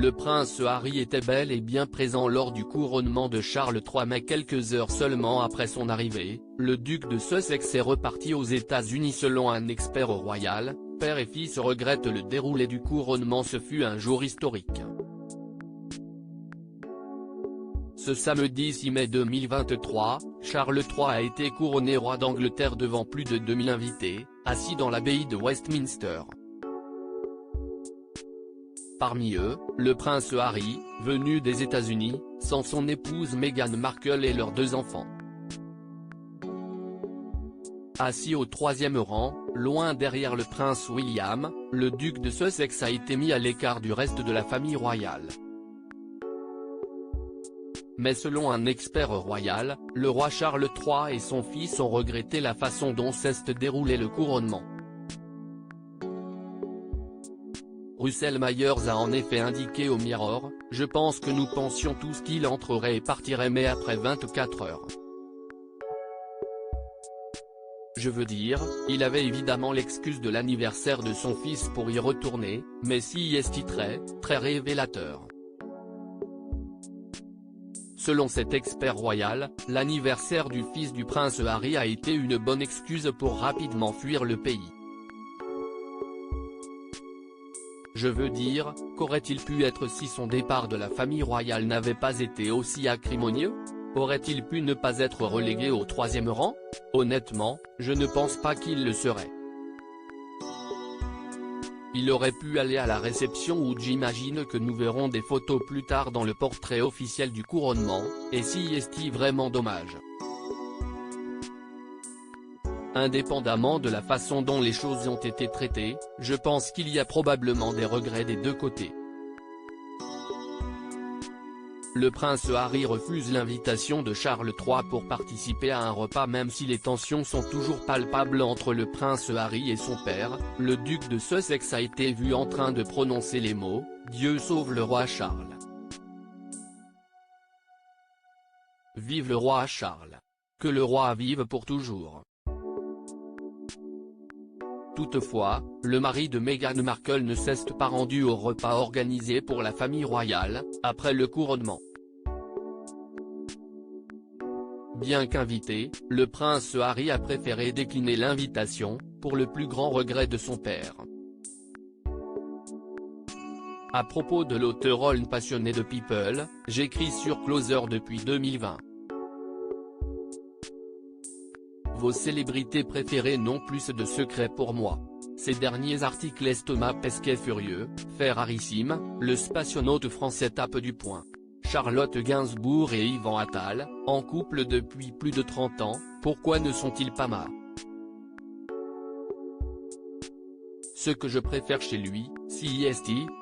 le prince Harry était bel et bien présent lors du couronnement de Charles III, mais quelques heures seulement après son arrivée, le duc de Sussex est reparti aux États-Unis. Selon un expert royal, père et fils regrettent le déroulé du couronnement. Ce fut un jour historique. Ce samedi 6 mai 2023, Charles III a été couronné roi d'Angleterre devant plus de 2000 invités, assis dans l'abbaye de Westminster. Parmi eux, le prince Harry, venu des États-Unis, sans son épouse Meghan Markle et leurs 2 enfants. Assis au 3e rang, loin derrière le prince William, le duc de Sussex a été mis à l'écart du reste de la famille royale. Mais selon un expert royal, le roi Charles III et son fils ont regretté la façon dont s'est déroulé le couronnement. Russell Myers a en effet indiqué au Mirror: « Je pense que nous pensions tous qu'il entrerait et partirait, mais après 24 heures. Je veux dire, il avait évidemment l'excuse de l'anniversaire de son fils pour y retourner, mais si est très révélateur. » Selon cet expert royal, l'anniversaire du fils du prince Harry a été une bonne excuse pour rapidement fuir le pays. Je veux dire, qu'aurait-il pu être si son départ de la famille royale n'avait pas été aussi acrimonieux? Aurait-il pu ne pas être relégué au 3e rang? Honnêtement, je ne pense pas qu'il le serait. Il aurait pu aller à la réception où j'imagine que nous verrons des photos plus tard dans le portrait officiel du couronnement, et si est vraiment dommage. Indépendamment de la façon dont les choses ont été traitées, je pense qu'il y a probablement des regrets des 2 côtés. Le prince Harry refuse l'invitation de Charles III pour participer à un repas, même si les tensions sont toujours palpables entre le prince Harry et son père. Le duc de Sussex a été vu en train de prononcer les mots « Dieu sauve le roi Charles ». Vive le roi Charles. Que le roi vive pour toujours. Toutefois, le mari de Meghan Markle ne s'est pas rendu au repas organisé pour la famille royale, après le couronnement. Bien qu'invité, le prince Harry a préféré décliner l'invitation, pour le plus grand regret de son père. À propos de l'auteur passionné de People, j'écris sur Closer depuis 2020. Vos célébrités préférées n'ont plus de secret pour moi. Ces derniers articles Thomas Pesquet furieux, Ferrarissime, le spationaute français tape du poing. Charlotte Gainsbourg et Yvan Attal, en couple depuis plus de 30 ans, pourquoi ne sont-ils pas mariés? Ce que je préfère chez lui, c'est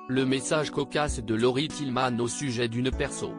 le message cocasse de Laurie Tillman au sujet d'une perso.